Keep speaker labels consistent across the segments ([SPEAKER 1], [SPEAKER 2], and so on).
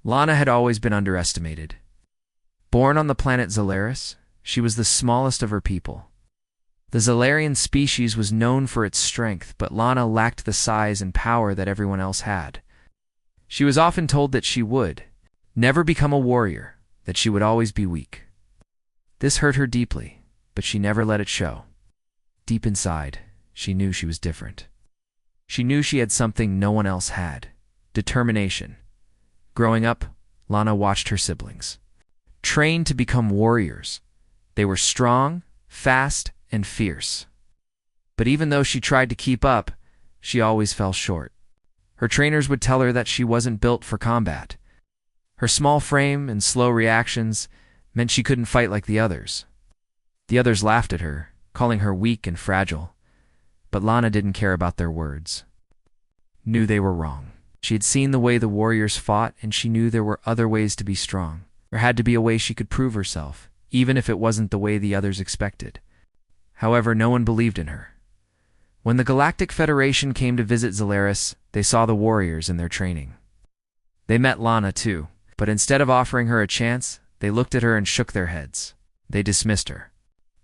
[SPEAKER 1] Lana had always been underestimated. Born on the planet Zalaris, she was the smallest of her people. The Zalarian species was known for its strength, but Lana lacked the size and power that everyone else had. She was often told that she would never become a warrior, that she would always be weak. This hurt her deeply, but she never let it show. Deep inside, she knew she was different. She knew she had something no one else had: determination. Growing up, Lana watched her siblings train to become warriors. They were strong, fast, and fierce. But even though she tried to keep up, she always fell short. Her trainers would tell her that she wasn't built for combat. Her small frame and slow reactions meant she couldn't fight like the others. The others laughed at her, calling her weak and fragile. But Lana didn't care about their words. Knew they were wrong. She had seen the way the warriors fought, and she knew there were other ways to be strong. There had to be a way she could prove herself, even if it wasn't the way the others expected. However, no one believed in her. When the Galactic Federation came to visit Zalaris, they saw the warriors in their training. They met Lana too, but instead of offering her a chance, they looked at her and shook their heads. They dismissed her.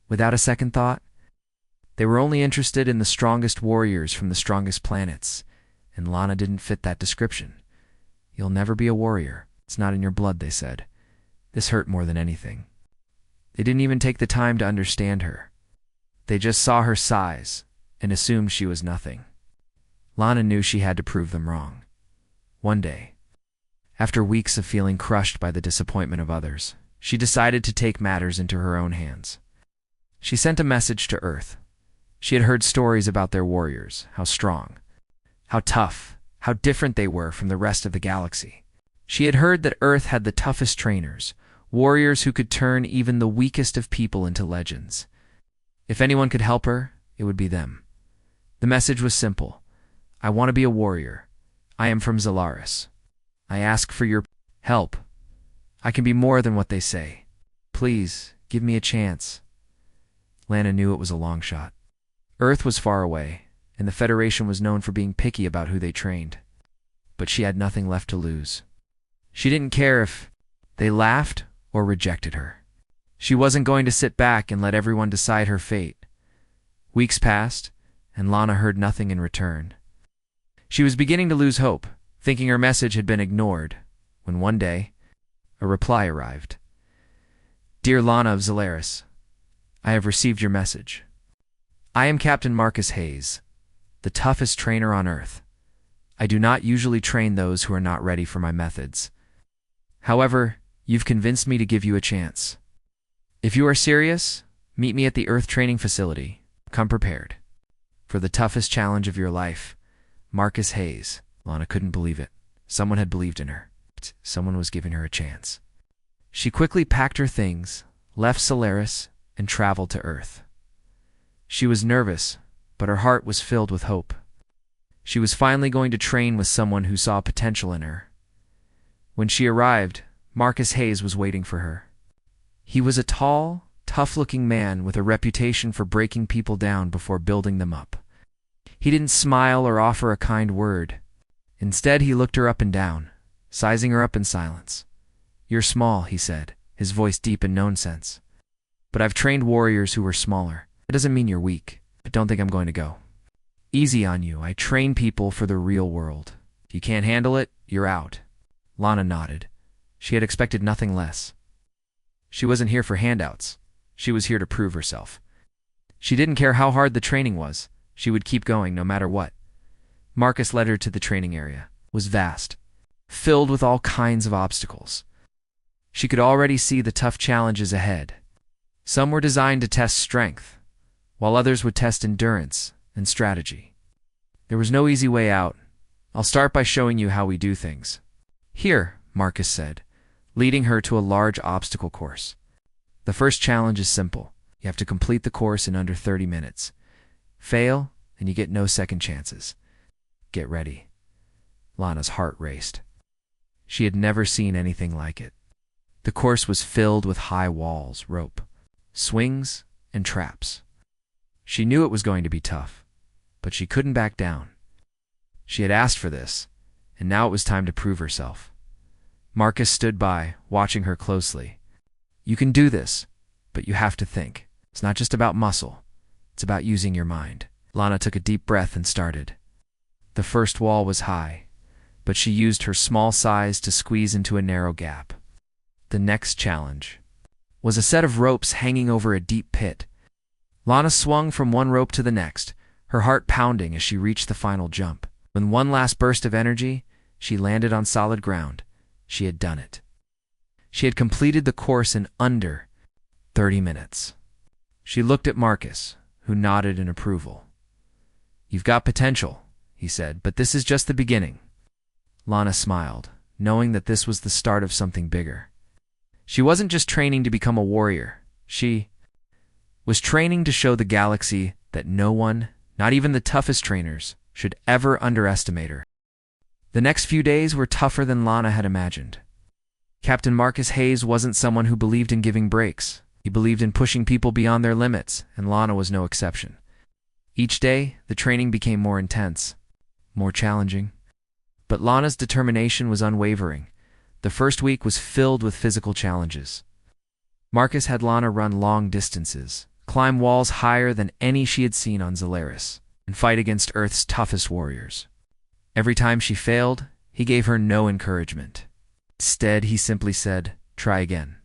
[SPEAKER 1] Without a second thought, they were only interested in the strongest warriors from the strongest planets, and Lana didn't fit that description. "You'll never be a warrior. It's not in your blood," they said. This hurt more than anything. They didn't even take the time to understand her. They just saw her size and assumed she was nothing. Lana knew she had to prove them wrong. One day, after weeks of feeling crushed by the disappointment of others, she decided to take matters into her own hands. She sent a message to Earth. She had heard stories about their warriors, how strong, how tough, how different they were from the rest of the galaxy. She had heard that Earth had the toughest trainers, warriors who could turn even the weakest of people into legends. If anyone could help her, it would be them. The message was simple: "I want to be a warrior. I am from Zalaris. I ask for your help. I can be more than what they say. Please, give me a chance." Lana knew it was a long shot. Earth was far away, and the Federation was known for being picky about who they trained. But she had nothing left to lose. She didn't care if they laughed or rejected her. She wasn't going to sit back and let everyone decide her fate. Weeks passed, and Lana heard nothing in return. She was beginning to lose hope, thinking her message had been ignored, when one day, a reply arrived. "Dear Lana of Zalaris, I have received your message. I am Captain Marcus Hayes, the toughest trainer on Earth. I do not usually train those who are not ready for my methods. However, you've convinced me to give you a chance. If you are serious, meet me at the Earth training facility. Come prepared for the toughest challenge of your life. Marcus Hayes." Lana couldn't believe it. Someone had believed in her. Someone was giving her a chance. She quickly packed her things, left Solaris, and traveled to Earth. She was nervous, but her heart was filled with hope. She was finally going to train with someone who saw potential in her. When she arrived, Marcus Hayes was waiting for her. He was a tall, tough-looking man with a reputation for breaking people down before building them up. He didn't smile or offer a kind word. Instead, he looked her up and down, sizing her up in silence. "You're small," he said, his voice deep in nonsense. "But I've trained warriors who were smaller. That doesn't mean you're weak, but don't think I'm going to go easy on you. I train people for the real world. If you can't handle it, you're out." Lana nodded. She had expected nothing less. She wasn't here for handouts. She was here to prove herself. She didn't care how hard the training was. She would keep going no matter what. Marcus led her to the training area. It was vast, filled with all kinds of obstacles. She could already see the tough challenges ahead. Some were designed to test strength, while others would test endurance and strategy. There was no easy way out. "I'll start by showing you how we do things." "Here," Marcus said, leading her to a large obstacle course. "The first challenge is simple. You have to complete the course in under 30 minutes. Fail, and you get no second chances. Get ready." Lana's heart raced. She had never seen anything like it. The course was filled with high walls, rope, swings, and traps. She knew it was going to be tough, but she couldn't back down. She had asked for this, and now it was time to prove herself. Marcus stood by, watching her closely. You can do this, but you have to think. It's not just about muscle. It's about using your mind. Lana took a deep breath and started. The first wall was high, but she used her small size to squeeze into a narrow gap. The next challenge was a set of ropes hanging over a deep pit. Lana swung from one rope to the next, her heart pounding as she reached the final jump. With one last burst of energy, she landed on solid ground. She had done it. She had completed the course in under 30 minutes. She looked at Marcus, who nodded in approval. You've got potential, he said, but this is just the beginning. Lana smiled, knowing that this was the start of something bigger. She wasn't just training to become a warrior. She was training to show the galaxy that no one, not even the toughest trainers, should ever underestimate her. The next few days were tougher than Lana had imagined. Captain Marcus Hayes wasn't someone who believed in giving breaks. He believed in pushing people beyond their limits, and Lana was no exception. Each day, the training became more intense, more challenging. But Lana's determination was unwavering. The first week was filled with physical challenges. Marcus had Lana run long distances, climb walls higher than any she had seen on Zalaris, and fight against Earth's toughest warriors. Every time she failed, he gave her no encouragement. Instead, he simply said, "Try again."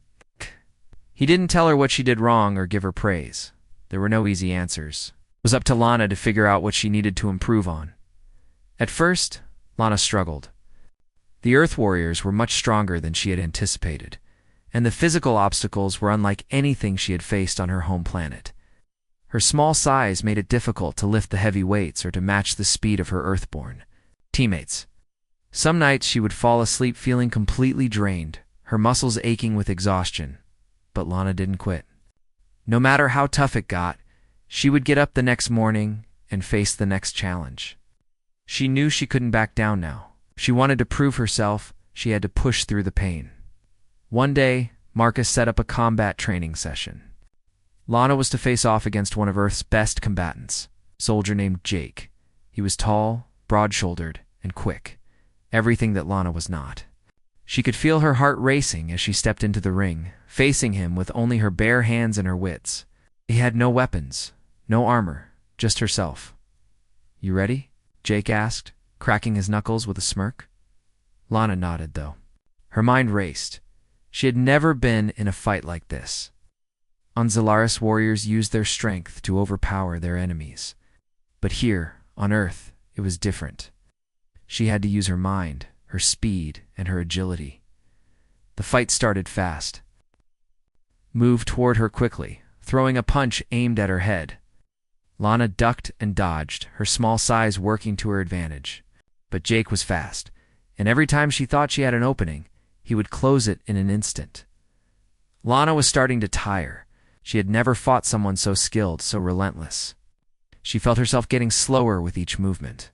[SPEAKER 1] He didn't tell her what she did wrong or give her praise. There were no easy answers. It was up to Lana to figure out what she needed to improve on. At first, Lana struggled. The Earth warriors were much stronger than she had anticipated, and the physical obstacles were unlike anything she had faced on her home planet. Her small size made it difficult to lift the heavy weights or to match the speed of her Earthborn teammates. Some nights she would fall asleep feeling completely drained, her muscles aching with exhaustion. But Lana didn't quit. No matter how tough it got, she would get up the next morning and face the next challenge. She knew she couldn't back down now. If she wanted to prove herself, she had to push through the pain. One day, Marcus set up a combat training session. Lana was to face off against one of Earth's best combatants, a soldier named Jake. He was tall, broad-shouldered, and quick, everything that Lana was not. She could feel her heart racing as she stepped into the ring, facing him with only her bare hands and her wits. He had no weapons, no armor, just herself. You ready? Jake asked, cracking his knuckles with a smirk. Lana nodded, though. Her mind raced. She had never been in a fight like this. On Zalaris, warriors used their strength to overpower their enemies. But here, on Earth, it was different. She had to use her mind, her speed, and her agility. The fight started fast. Moved toward her quickly, throwing a punch aimed at her head. Lana ducked and dodged, her small size working to her advantage. But Jake was fast, and every time she thought she had an opening, he would close it in an instant. Lana was starting to tire. She had never fought someone so skilled, so relentless. She felt herself getting slower with each movement.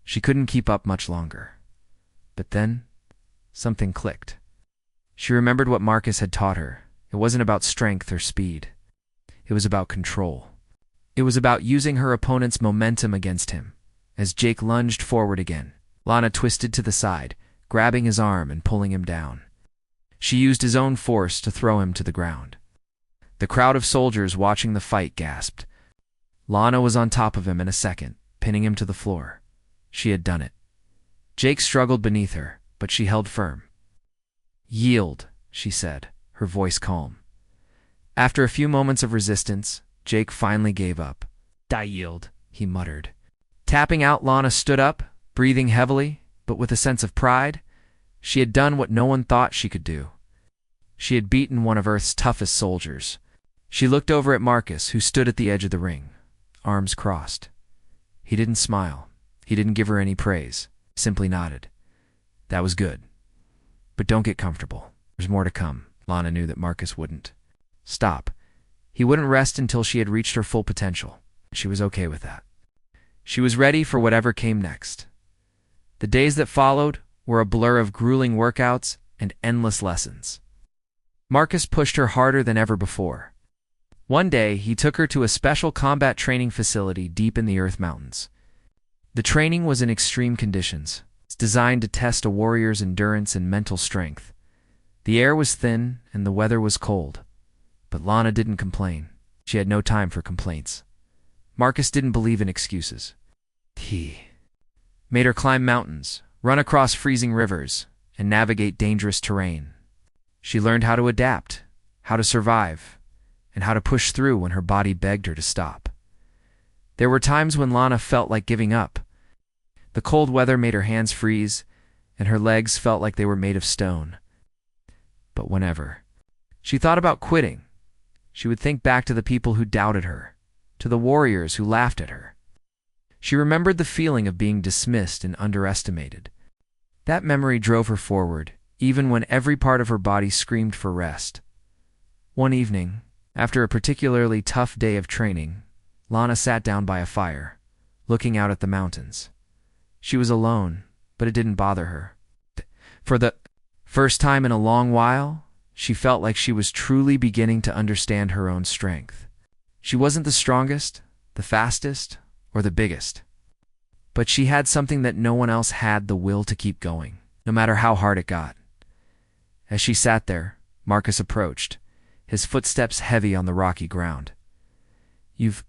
[SPEAKER 1] She couldn't keep up much longer. But then, something clicked. She remembered what Marcus had taught her. It wasn't about strength or speed. It was about control. It was about using her opponent's momentum against him. As Jake lunged forward again, Lana twisted to the side, grabbing his arm and pulling him down. She used his own force to throw him to the ground. The crowd of soldiers watching the fight gasped. Lana was on top of him in a second, pinning him to the floor. She had done it. Jake struggled beneath her, but she held firm. "Yield," she said, her voice calm. After a few moments of resistance, Jake finally gave up. "I yield," he muttered. Tapping out, Lana stood up, breathing heavily, but with a sense of pride. She had done what no one thought she could do. She had beaten one of Earth's toughest soldiers. She looked over at Marcus, who stood at the edge of the ring, arms crossed. He didn't smile. He didn't give her any praise, simply nodded. That was good. But don't get comfortable. There's more to come. Lana knew that Marcus wouldn't stop. He wouldn't rest until she had reached her full potential. She was okay with that. She was ready for whatever came next. The days that followed were a blur of grueling workouts and endless lessons. Marcus pushed her harder than ever before. One day, he took her to a special combat training facility deep in the Earth Mountains. The training was in extreme conditions. designed to test a warrior's endurance and mental strength. The air was thin and the weather was cold, but Lana didn't complain. She had no time for complaints. Marcus didn't believe in excuses. He made her climb mountains, run across freezing rivers, and navigate dangerous terrain. She learned how to adapt, how to survive, and how to push through when her body begged her to stop. There were times when Lana felt like giving up. The cold weather made her hands freeze, and her legs felt like they were made of stone. But whenever she thought about quitting, she would think back to the people who doubted her, to the warriors who laughed at her. She remembered the feeling of being dismissed and underestimated. That memory drove her forward, even when every part of her body screamed for rest. One evening, after a particularly tough day of training, Lana sat down by a fire, looking out at the mountains. She was alone, but it didn't bother her. For the first time in a long while, she felt like she was truly beginning to understand her own strength. She wasn't the strongest, the fastest, or the biggest. But she had something that no one else had: the will to keep going, no matter how hard it got. As she sat there, Marcus approached, his footsteps heavy on the rocky ground. "You've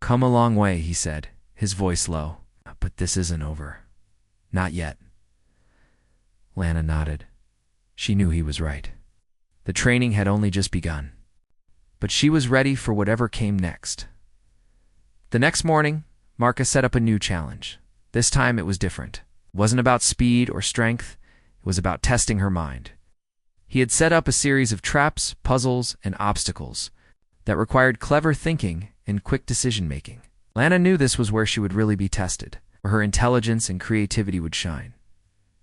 [SPEAKER 1] come a long way," he said, his voice low. "But this isn't over. Not yet." Lana nodded. She knew he was right. The training had only just begun. But she was ready for whatever came next. The next morning, Marcus set up a new challenge. This time it was different. It wasn't about speed or strength. It was about testing her mind. He had set up a series of traps, puzzles, and obstacles that required clever thinking and quick decision-making. Lana knew this was where she would really be tested, where her intelligence and creativity would shine.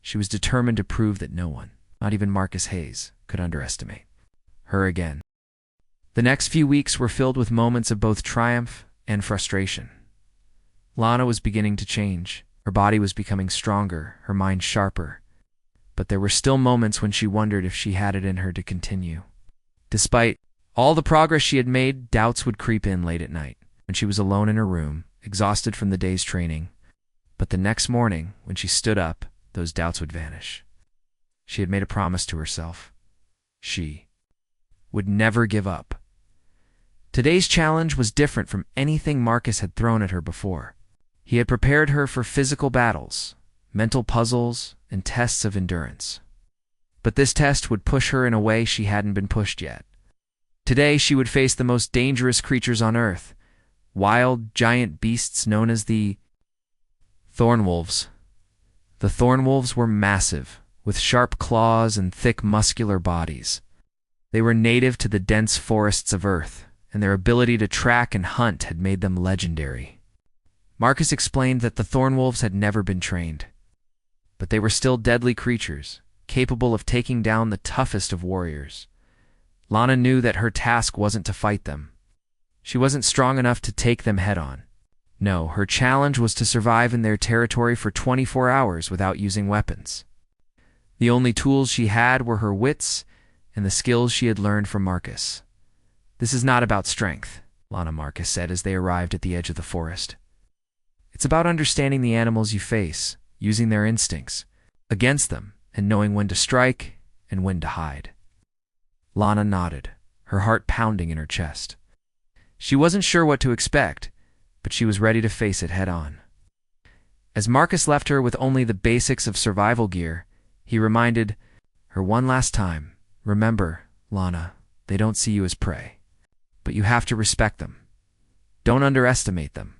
[SPEAKER 1] She was determined to prove that no one, not even Marcus Hayes, could underestimate her again. The next few weeks were filled with moments of both triumph and frustration. Lana was beginning to change. Her body was becoming stronger, her mind sharper. But there were still moments when she wondered if she had it in her to continue. Despite all the progress she had made, doubts would creep in late at night, when she was alone in her room, exhausted from the day's training. But the next morning, when she stood up, those doubts would vanish. She had made a promise to herself. She would never give up. Today's challenge was different from anything Marcus had thrown at her before. He had prepared her for physical battles, mental puzzles, and tests of endurance. But this test would push her in a way she hadn't been pushed yet. Today she would face the most dangerous creatures on Earth, wild, giant beasts known as the Thornwolves. The Thornwolves were massive, with sharp claws and thick muscular bodies. They were native to the dense forests of Earth, and their ability to track and hunt had made them legendary. Marcus explained that the Thornwolves had never been trained, but they were still deadly creatures, capable of taking down the toughest of warriors. Lana knew that her task wasn't to fight them. She wasn't strong enough to take them head-on. No, her challenge was to survive in their territory for 24 hours without using weapons. The only tools she had were her wits and the skills she had learned from Marcus. "This is not about strength," Lana Marcus said as they arrived at the edge of the forest. "It's about understanding the animals you face, using their instincts against them, and knowing when to strike and when to hide." Lana nodded, her heart pounding in her chest. She wasn't sure what to expect, but she was ready to face it head-on. As Marcus left her with only the basics of survival gear, he reminded her one last time, "Remember, Lana, they don't see you as prey, but you have to respect them. Don't underestimate them."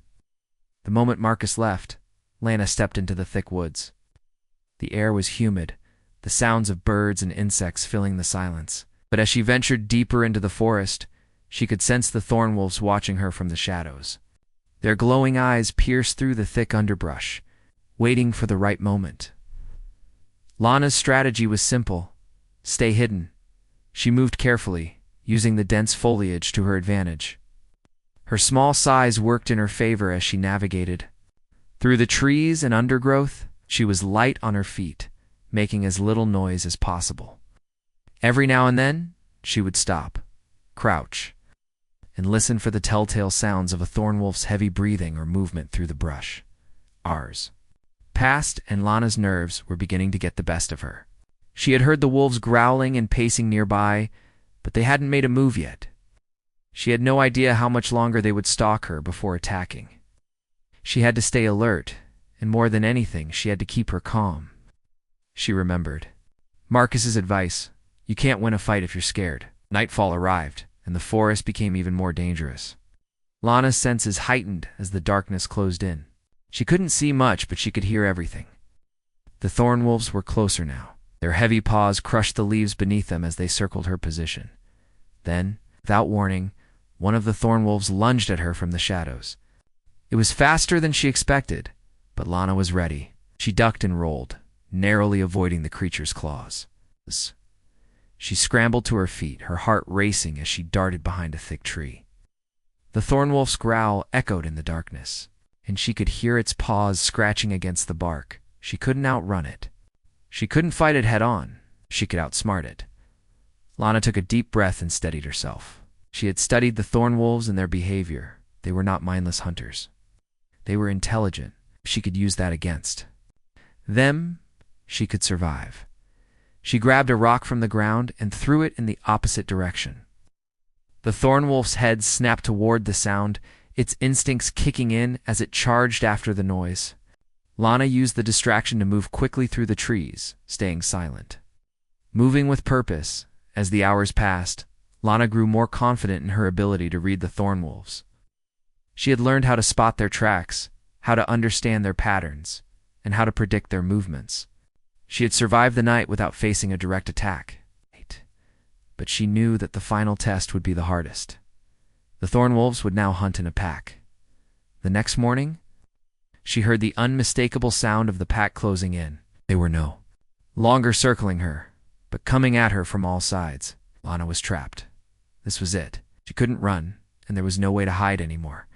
[SPEAKER 1] The moment Marcus left, Lana stepped into the thick woods. The air was humid, the sounds of birds and insects filling the silence. But as she ventured deeper into the forest, she could sense the Thornwolves watching her from the shadows. Their glowing eyes pierced through the thick underbrush, waiting for the right moment. Lana's strategy was simple: stay hidden. She moved carefully, using the dense foliage to her advantage. Her small size worked in her favor as she navigated. Through the trees and undergrowth, she was light on her feet, making as little noise as possible. Every now and then, she would stop, crouch, and listen for the telltale sounds of a Thornwolf's heavy breathing or movement through the brush. Ours. passed, and Lana's nerves were beginning to get the best of her. She had heard the wolves growling and pacing nearby, but they hadn't made a move yet. She had no idea how much longer they would stalk her before attacking. She had to stay alert, and more than anything, she had to keep her calm. She remembered Marcus's advice: you can't win a fight if you're scared. Nightfall arrived, and the forest became even more dangerous. Lana's senses heightened as the darkness closed in. She couldn't see much, but she could hear everything. The thorn wolves were closer now. Their heavy paws crushed the leaves beneath them as they circled her position. Then, without warning, one of the thorn wolves lunged at her from the shadows. It was faster than she expected, but Lana was ready. She ducked and rolled, narrowly avoiding the creature's claws. She scrambled to her feet, her heart racing as she darted behind a thick tree. The thorn wolf's growl echoed in the darkness, and she could hear its paws scratching against the bark. She couldn't outrun it. She couldn't fight it head-on. She could outsmart it. Lana took a deep breath and steadied herself. She had studied the thorn wolves and their behavior. They were not mindless hunters. They were intelligent. She could use that against them. She could survive. She grabbed a rock from the ground and threw it in the opposite direction. The thorn wolf's head snapped toward the sound, its instincts kicking in as it charged after the noise. Lana used the distraction to move quickly through the trees, staying silent. Moving with purpose, as the hours passed, Lana grew more confident in her ability to read the thorn wolves. She had learned how to spot their tracks, how to understand their patterns, and how to predict their movements. She had survived the night without facing a direct attack. But she knew that the final test would be the hardest. The thorn wolves would now hunt in a pack. The next morning, she heard the unmistakable sound of the pack closing in. They were no longer circling her, but coming at her from all sides. Lana was trapped. This was it. She couldn't run, and there was no way to hide anymore.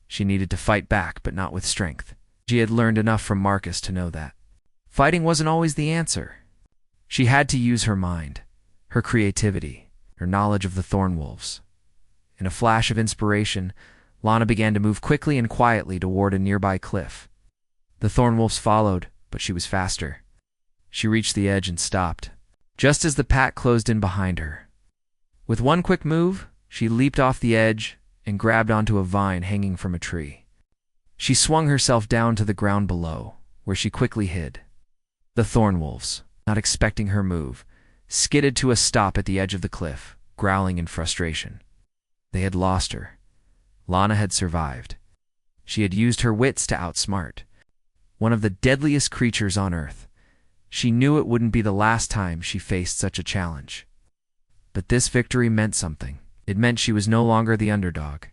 [SPEAKER 1] She needed to fight back, but not with strength. She had learned enough from Marcus to know that fighting wasn't always the answer. She had to use her mind, her creativity, her knowledge of the thorn wolves. In a flash of inspiration, Lana began to move quickly and quietly toward a nearby cliff. The thorn wolves followed, but she was faster. She reached the edge and stopped, just as the pack closed in behind her. With one quick move, she leaped off the edge and grabbed onto a vine hanging from a tree. She swung herself down to the ground below, where she quickly hid. The thorn wolves, not expecting her move, skidded to a stop at the edge of the cliff, growling in frustration. They had lost her. Lana had survived. She had used her wits to outsmart one of the deadliest creatures on Earth. She knew it wouldn't be the last time she faced such a challenge. But this victory meant something. It meant she was no longer the underdog.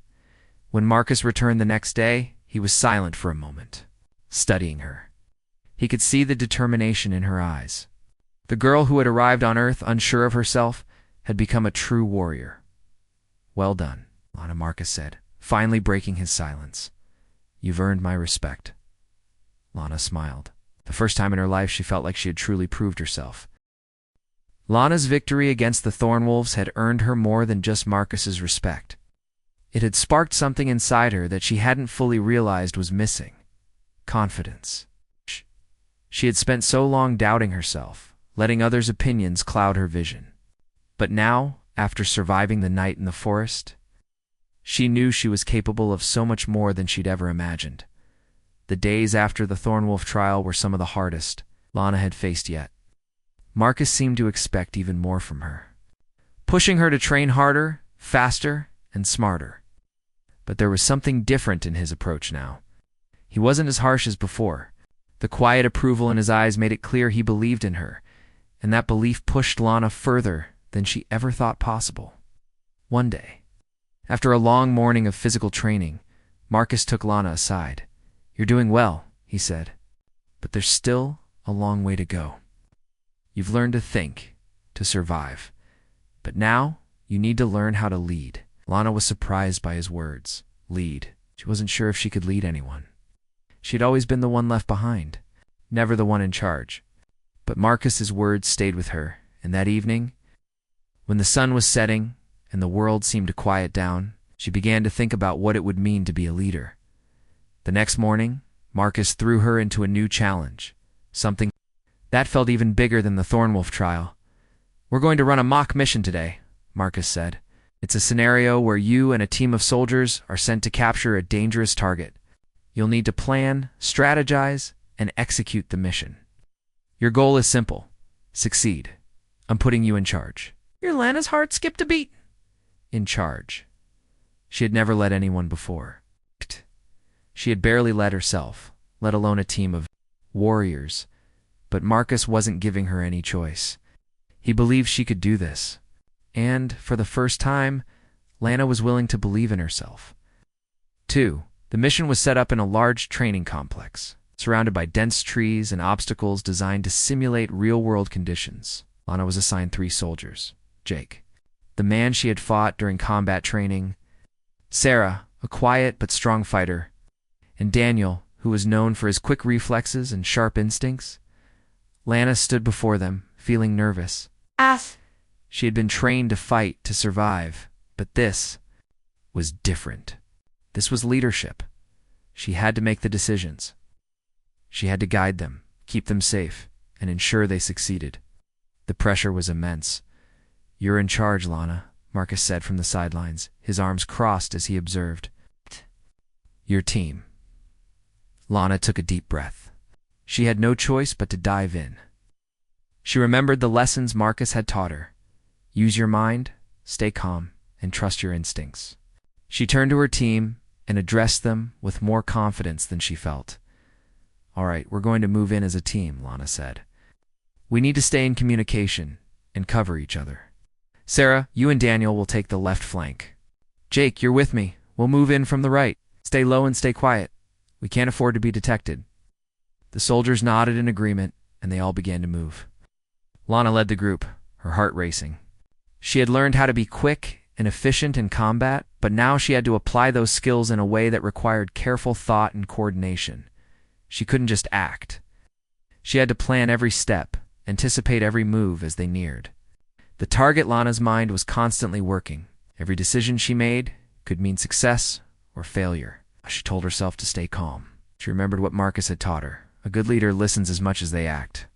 [SPEAKER 1] When Marcus returned the next day, he was silent for a moment, studying her. He could see the determination in her eyes. The girl who had arrived on Earth unsure of herself had become a true warrior. "Well done," Lana Marcus said, finally breaking his silence. "You've earned my respect." Lana smiled. The first time in her life she felt like she had truly proved herself. Lana's victory against the thorn wolves had earned her more than just Marcus's respect. It had sparked something inside her that she hadn't fully realized was missing: confidence. She had spent so long doubting herself, letting others' opinions cloud her vision. But now, after surviving the night in the forest, she knew she was capable of so much more than she'd ever imagined. The days after the Thornwolf trial were some of the hardest Lana had faced yet. Marcus seemed to expect even more from her, pushing her to train harder, faster, and smarter. But there was something different in his approach now. He wasn't as harsh as before. The quiet approval in his eyes made it clear he believed in her, and that belief pushed Lana further than she ever thought possible. One day, after a long morning of physical training, Marcus took Lana aside. "You're doing well," he said, "but there's still a long way to go. You've learned to think, to survive, but now you need to learn how to lead." Lana was surprised by his words. Lead. She wasn't sure if she could lead anyone. She'd always been the one left behind, never the one in charge. But Marcus's words stayed with her, and that evening, when the sun was setting and the world seemed to quiet down, she began to think about what it would mean to be a leader. The next morning, Marcus threw her into a new challenge, something that felt even bigger than the Thornwolf trial. "We're going to run a mock mission today," Marcus said. "It's a scenario where you and a team of soldiers are sent to capture a dangerous target. You'll need to plan, strategize, and execute the mission. Your goal is simple: succeed. I'm putting you in charge." Your Lana's heart skipped a beat. In charge. She had never led anyone before. She had barely led herself, let alone a team of warriors. But Marcus wasn't giving her any choice. He believed she could do this. And, for the first time, Lana was willing to believe in herself. 2. The mission was set up in a large training complex, surrounded by dense trees and obstacles designed to simulate real-world conditions. Lana was assigned 3 soldiers: Jake, the man she had fought during combat training; Sarah, a quiet but strong fighter; and Daniel, who was known for his quick reflexes and sharp instincts. Lana stood before them, feeling nervous. She had been trained to fight to survive, but this was different. This was leadership. She had to make the decisions. She had to guide them, keep them safe, and ensure they succeeded. The pressure was immense. "You're in charge, Lana," Marcus said from the sidelines, his arms crossed as he observed. "Your team." Lana took a deep breath. She had no choice but to dive in. She remembered the lessons Marcus had taught her. Use your mind, stay calm, and trust your instincts. She turned to her team and addressed them with more confidence than she felt. "All right, we're going to move in as a team," Lana said. "We need to stay in communication and cover each other. Sarah, you and Daniel will take the left flank. Jake, you're with me. We'll move in from the right. Stay low and stay quiet. We can't afford to be detected." The soldiers nodded in agreement, and they all began to move. Lana led the group, her heart racing. She had learned how to be quick and efficient in combat, but now she had to apply those skills in a way that required careful thought and coordination. She couldn't just act. She had to plan every step, anticipate every move as they neared. The target, Lana's mind was constantly working. Every decision she made could mean success or failure. She told herself to stay calm. She remembered what Marcus had taught her. A good leader listens as much as they act.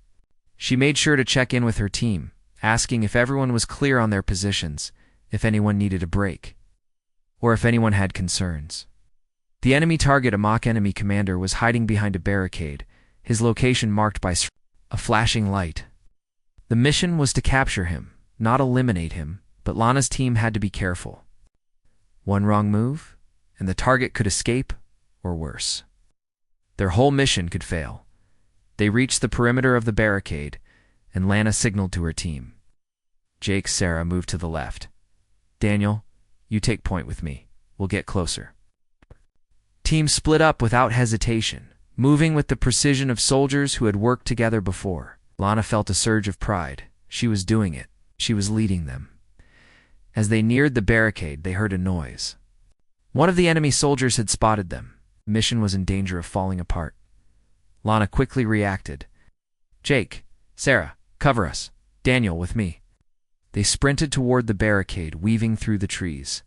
[SPEAKER 1] She made sure to check in with her team, asking if everyone was clear on their positions, if anyone needed a break, or if anyone had concerns. The enemy target, a mock enemy commander, was hiding behind a barricade, his location marked by a flashing light. The mission was to capture him, not eliminate him, but Lana's team had to be careful. One wrong move, and the target could escape, or worse. Their whole mission could fail. They reached the perimeter of the barricade, and Lana signaled to her team. Jake, Sarah moved to the left. Daniel, you take point with me. We'll get closer. Teams split up without hesitation, moving with the precision of soldiers who had worked together before. Lana felt a surge of pride. She was doing it. She was leading them. As they neared the barricade, they heard a noise. One of the enemy soldiers had spotted them. The mission was in danger of falling apart. Lana quickly reacted. Jake, Sarah, cover us. Daniel, with me. They sprinted toward the barricade, weaving through the trees.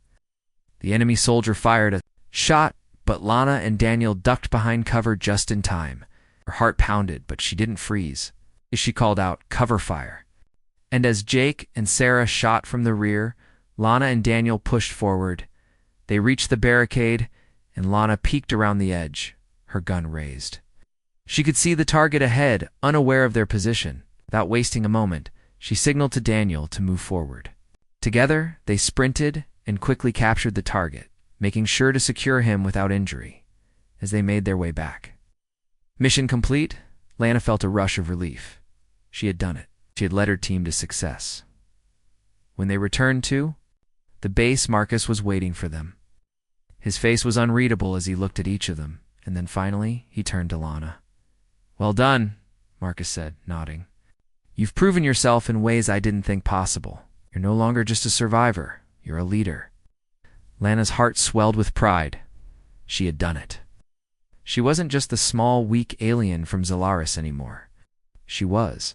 [SPEAKER 1] The enemy soldier fired a shot, but Lana and Daniel ducked behind cover just in time. Her heart pounded, but she didn't freeze. She called out, "Cover fire." And as Jake and Sarah shot from the rear, Lana and Daniel pushed forward. They reached the barricade, and Lana peeked around the edge, her gun raised. She could see the target ahead, unaware of their position. Without wasting a moment, she signaled to Daniel to move forward. Together, they sprinted and quickly captured the target, making sure to secure him without injury. As they made their way back. Mission complete, Lana felt a rush of relief. She had done it. She had led her team to success. When they returned to the base, Marcus was waiting for them. His face was unreadable as he looked at each of them, and then finally he turned to Lana. "Well done," Marcus said, nodding. "You've proven yourself in ways I didn't think possible. You're no longer just a survivor, you're a leader." Lana's heart swelled with pride. She had done it. She wasn't just the small, weak alien from Zolaris anymore. She was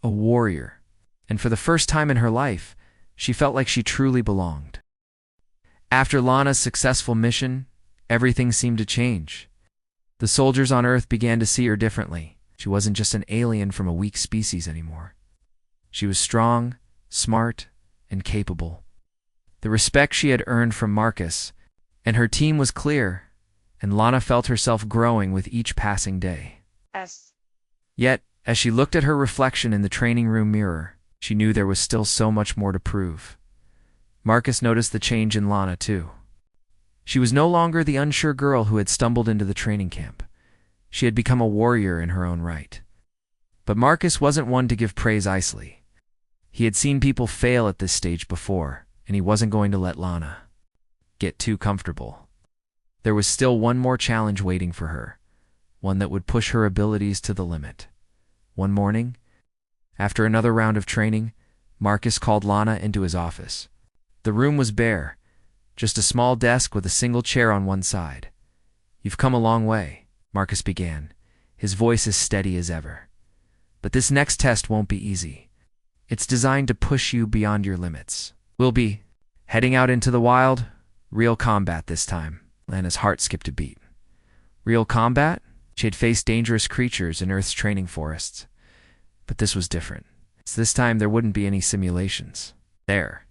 [SPEAKER 1] a warrior, and for the first time in her life, she felt like she truly belonged. After Lana's successful mission, everything seemed to change. The soldiers on Earth began to see her differently. She wasn't just an alien from a weak species anymore. She was strong, smart, and capable. The respect she had earned from Marcus and her team was clear, and Lana felt herself growing with each passing day. Yet, as she looked at her reflection in the training room mirror, she knew there was still so much more to prove. Marcus noticed the change in Lana, too. She was no longer the unsure girl who had stumbled into the training camp. She had become a warrior in her own right. But Marcus wasn't one to give praise easily. He had seen people fail at this stage before, and he wasn't going to let Lana get too comfortable. There was still one more challenge waiting for her, one that would push her abilities to the limit. One morning, after another round of training, Marcus called Lana into his office. The room was bare, just a small desk with a single chair on one side. "You've come a long way," Marcus began, his voice as steady as ever. "But this next test won't be easy. It's designed to push you beyond your limits. We'll be heading out into the wild, real combat this time." Lana's heart skipped a beat. Real combat? She had faced dangerous creatures in Earth's training forests. But this was different. This time there wouldn't be any simulations. There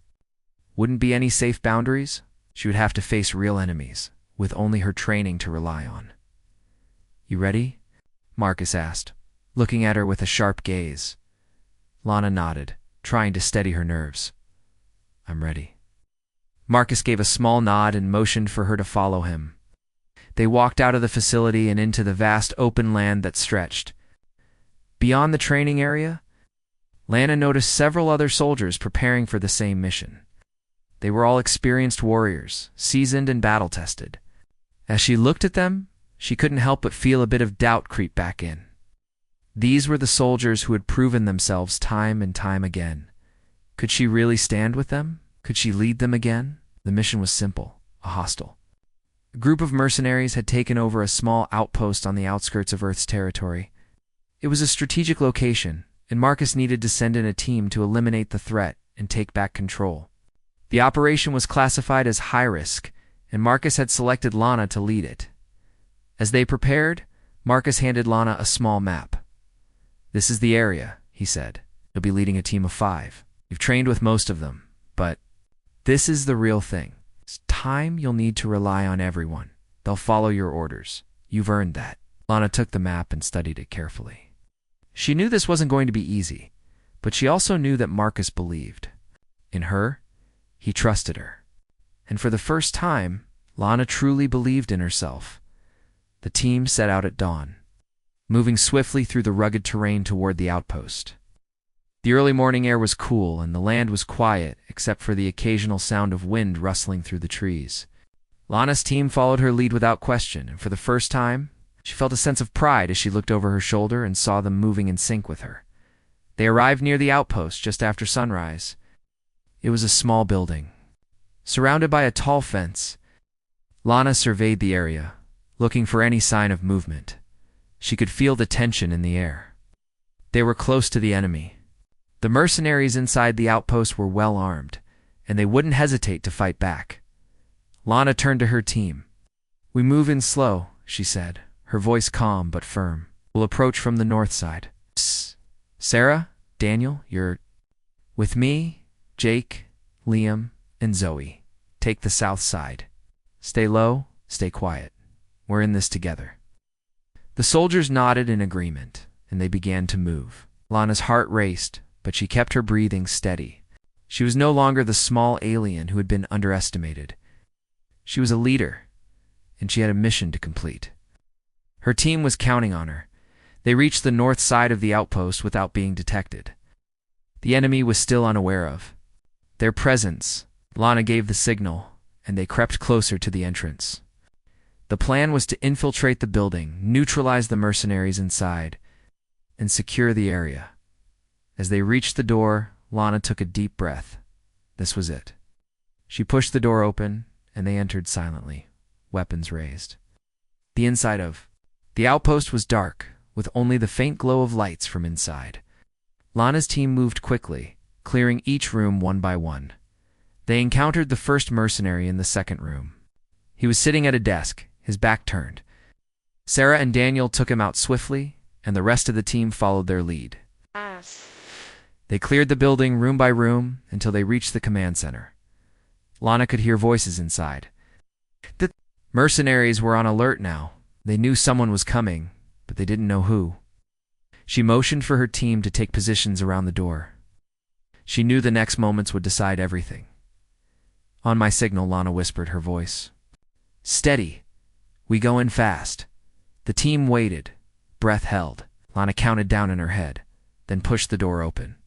[SPEAKER 1] wouldn't be any safe boundaries. She would have to face real enemies, with only her training to rely on. "You ready?" Marcus asked, looking at her with a sharp gaze. Lana nodded, trying to steady her nerves. "I'm ready." Marcus gave a small nod and motioned for her to follow him. They walked out of the facility and into the vast open land that stretched. Beyond the training area, Lana noticed several other soldiers preparing for the same mission. They were all experienced warriors, seasoned and battle-tested. As she looked at them, she couldn't help but feel a bit of doubt creep back in. These were the soldiers who had proven themselves time and time again. Could she really stand with them? Could she lead them again? The mission was simple, a hostile. A group of mercenaries had taken over a small outpost on the outskirts of Earth's territory. It was a strategic location, and Marcus needed to send in a team to eliminate the threat and take back control. The operation was classified as high risk, and Marcus had selected Lana to lead it. As they prepared, Marcus handed Lana a small map. "This is the area," he said. "You'll be leading a team of 5. You've trained with most of them, but this is the real thing. It's time you'll need to rely on everyone. They'll follow your orders. You've earned that." Lana took the map and studied it carefully. She knew this wasn't going to be easy, but she also knew that Marcus believed in her. He trusted her. And for the first time, Lana truly believed in herself. The team set out at dawn, moving swiftly through the rugged terrain toward the outpost. The early morning air was cool, and the land was quiet, except for the occasional sound of wind rustling through the trees. Lana's team followed her lead without question, and for the first time, she felt a sense of pride as she looked over her shoulder and saw them moving in sync with her. They arrived near the outpost just after sunrise. It was a small building, surrounded by a tall fence. Lana surveyed the area, looking for any sign of movement. She could feel the tension in the air. They were close to the enemy. The mercenaries inside the outpost were well armed, and they wouldn't hesitate to fight back. Lana turned to her team. "We move in slow," she said, her voice calm but firm. "We'll approach from the north side. Psst. Sarah, Daniel, you're with me, Jake, Liam, and Zoe. Take the south side. Stay low, stay quiet. We're in this together." The soldiers nodded in agreement, and they began to move. Lana's heart raced, but she kept her breathing steady. She was no longer the small alien who had been underestimated. She was a leader, and she had a mission to complete. Her team was counting on her. They reached the north side of the outpost without being detected. The enemy was still unaware of their presence. Lana gave the signal, and they crept closer to the entrance. The plan was to infiltrate the building, neutralize the mercenaries inside, and secure the area. As they reached the door, Lana took a deep breath. This was it. She pushed the door open, and they entered silently, weapons raised. The inside of the outpost was dark, with only the faint glow of lights from inside. Lana's team moved quickly, clearing each room one by one. They encountered the first mercenary in the second room. He was sitting at a desk, his back turned. Sarah and Daniel took him out swiftly, and the rest of the team followed their lead. They cleared the building room by room until they reached the command center. Lana could hear voices inside. The mercenaries were on alert now. They knew someone was coming, but they didn't know who. She motioned for her team to take positions around the door. She knew the next moments would decide everything. On my signal, Lana whispered, her voice steady. We go in fast. The team waited, breath held. Lana counted down in her head, then pushed the door open.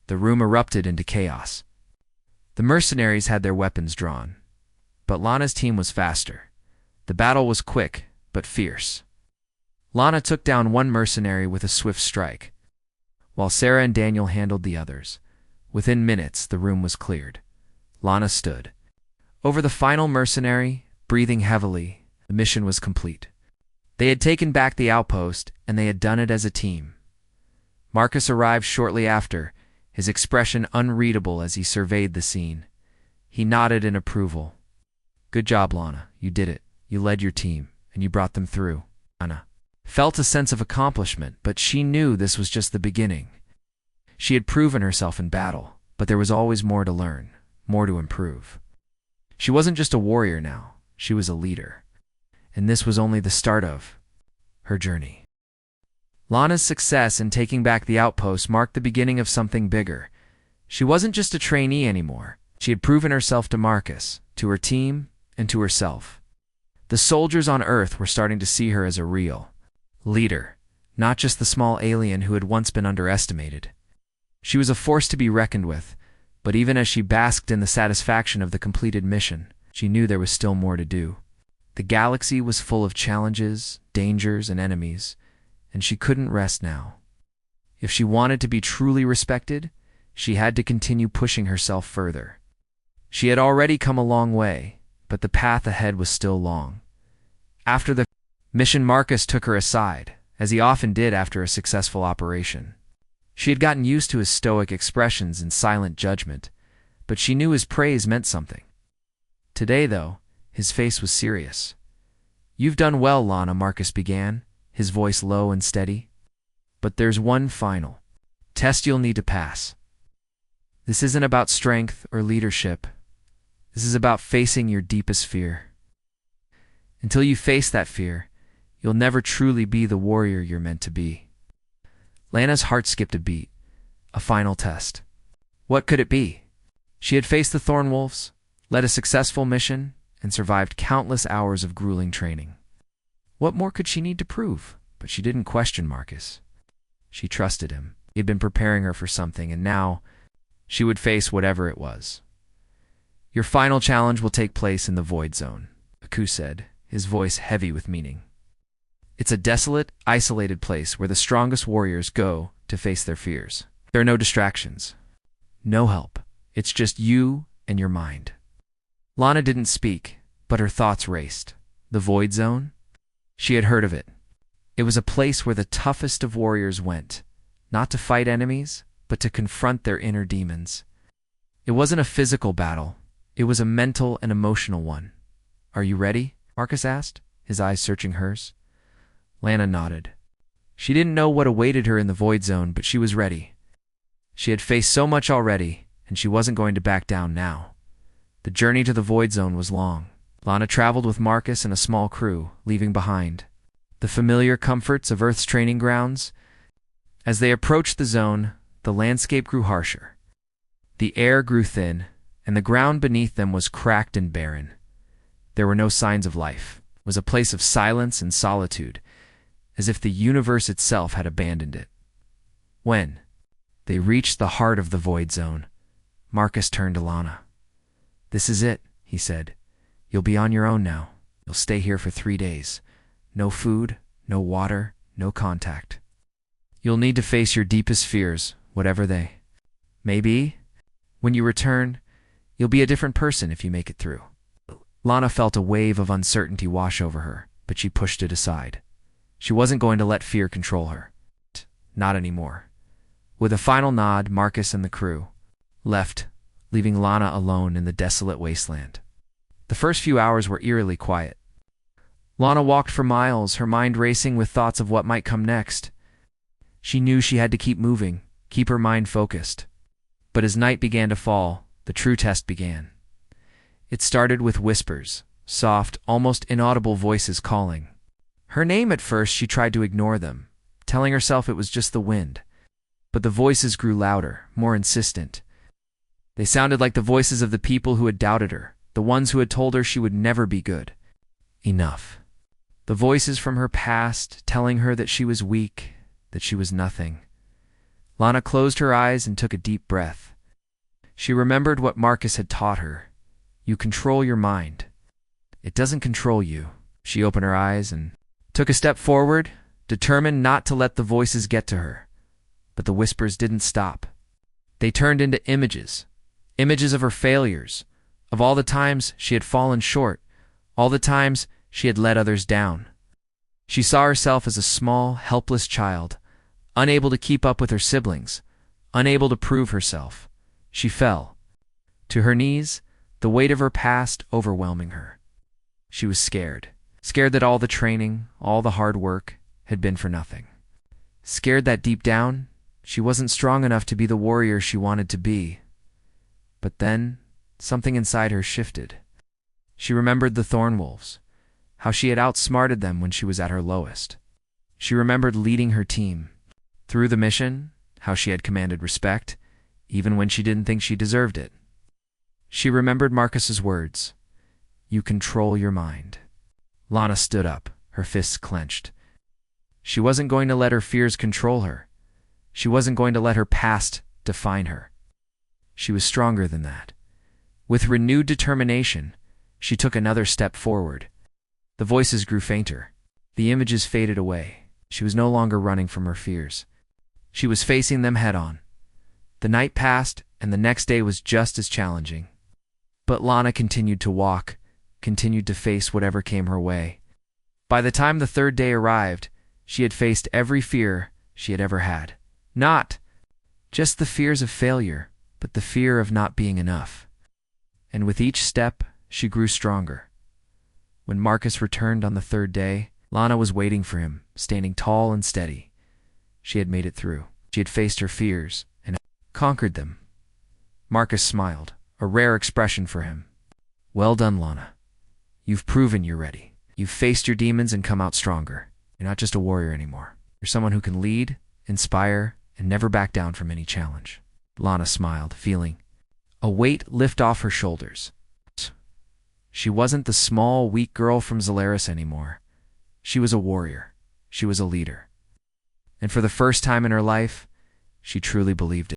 [SPEAKER 1] The room erupted into chaos. The mercenaries had their weapons drawn, but Lana's team was faster. The battle was quick, but fierce. Lana took down one mercenary with a swift strike, while Sarah and Daniel handled the others. Within minutes, the room was cleared. Lana stood over the final mercenary, breathing heavily. The mission was complete. They had taken back the outpost, and they had done it as a team. Marcus arrived shortly after, his expression unreadable as he surveyed the scene. He nodded in approval. Good job, Lana. You did it. You led your team, and you brought them through. Lana felt a sense of accomplishment, but she knew this was just the beginning. She had proven herself in battle, but there was always more to learn, more to improve. She wasn't just a warrior now, she was a leader. And this was only the start of her journey. Lana's success in taking back the outpost marked the beginning of something bigger. She wasn't just a trainee anymore. She had proven herself to Marcus, to her team, and to herself. The soldiers on Earth were starting to see her as a real leader, not just the small alien who had once been underestimated. She was a force to be reckoned with, but even as she basked in the satisfaction of the completed mission, she knew there was still more to do. The galaxy was full of challenges, dangers, and enemies, and she couldn't rest now. If she wanted to be truly respected, she had to continue pushing herself further. She had already come a long way, but the path ahead was still long. After the mission, Marcus took her aside, as he often did after a successful operation. She had gotten used to his stoic expressions and silent judgment, but she knew his praise meant something. Today, though, his face was serious. You've done well, Lana, Marcus began, his voice low and steady. But there's one final test you'll need to pass. This isn't about strength or leadership. This is about facing your deepest fear. Until you face that fear, you'll never truly be the warrior you're meant to be. Lana's heart skipped a beat. A final test. What could it be? She had faced the Thornwolves, led a successful mission, and survived countless hours of grueling training. What more could she need to prove? But she didn't question Marcus. She trusted him. He had been preparing her for something, and now she would face whatever it was. Your final challenge will take place in the Void Zone, Aku said, his voice heavy with meaning. It's a desolate, isolated place where the strongest warriors go to face their fears. There are no distractions. No help. It's just you and your mind. Lana didn't speak, but her thoughts raced. The Void Zone? She had heard of it. It was a place where the toughest of warriors went, not to fight enemies, but to confront their inner demons. It wasn't a physical battle. It was a mental and emotional one. Are you ready? Marcus asked, his eyes searching hers. Lana nodded. She didn't know what awaited her in the Void Zone, but she was ready. She had faced so much already, and she wasn't going to back down now. The journey to the Void Zone was long. Lana traveled with Marcus and a small crew, leaving behind the familiar comforts of Earth's training grounds. As they approached the zone, the landscape grew harsher. The air grew thin, and the ground beneath them was cracked and barren. There were no signs of life. It was a place of silence and solitude, as if the universe itself had abandoned it. When they reached the heart of the Void Zone, Marcus turned to Lana. This is it, he said. You'll be on your own now. You'll stay here for 3 days. No food, no water, no contact. You'll need to face your deepest fears, whatever they may be. When you return, you'll be a different person if you make it through. Lana felt a wave of uncertainty wash over her, but she pushed it aside. She wasn't going to let fear control her. Not anymore. With a final nod, Marcus and the crew left, leaving Lana alone in the desolate wasteland. The first few hours were eerily quiet. Lana walked for miles, her mind racing with thoughts of what might come next. She knew she had to keep moving, keep her mind focused. But as night began to fall, the true test began. It started with whispers, soft, almost inaudible voices calling. Her name at first she tried to ignore them, telling herself it was just the wind. But the voices grew louder, more insistent. They sounded like the voices of the people who had doubted her, the ones who had told her she would never be good. Enough. The voices from her past telling her that she was weak, that she was nothing. Lana closed her eyes and took a deep breath. She remembered what Marcus had taught her. You control your mind. It doesn't control you. She opened her eyes and took a step forward, determined not to let the voices get to her. But the whispers didn't stop. They turned into images. Images of her failures, of all the times she had fallen short, all the times she had let others down. She saw herself as a small, helpless child, unable to keep up with her siblings, unable to prove herself. She fell. To her knees, the weight of her past overwhelming her. She was scared. Scared that all the training, all the hard work, had been for nothing. Scared that deep down, she wasn't strong enough to be the warrior she wanted to be. But then, something inside her shifted. She remembered the Thornwolves, how she had outsmarted them when she was at her lowest. She remembered leading her team. Through the mission, how she had commanded respect, even when she didn't think she deserved it. She remembered Marcus's words, "You control your mind." Lana stood up, her fists clenched. She wasn't going to let her fears control her. She wasn't going to let her past define her. She was stronger than that. With renewed determination, she took another step forward. The voices grew fainter. The images faded away. She was no longer running from her fears. She was facing them head-on. The night passed, and the next day was just as challenging. But Lana continued to walk, continued to face whatever came her way. By the time the third day arrived, she had faced every fear she had ever had. Not just the fears of failure, but the fear of not being enough. And with each step, she grew stronger. When Marcus returned on the third day, Lana was waiting for him, standing tall and steady. She had made it through. She had faced her fears and conquered them. Marcus smiled, a rare expression for him. "Well done, Lana. You've proven you're ready. You've faced your demons and come out stronger. You're not just a warrior anymore. You're someone who can lead, inspire, and never back down from any challenge." Lana smiled, feeling a weight lift off her shoulders. She wasn't the small, weak girl from Zalaris anymore. She was a warrior. She was a leader. And for the first time in her life, she truly believed it.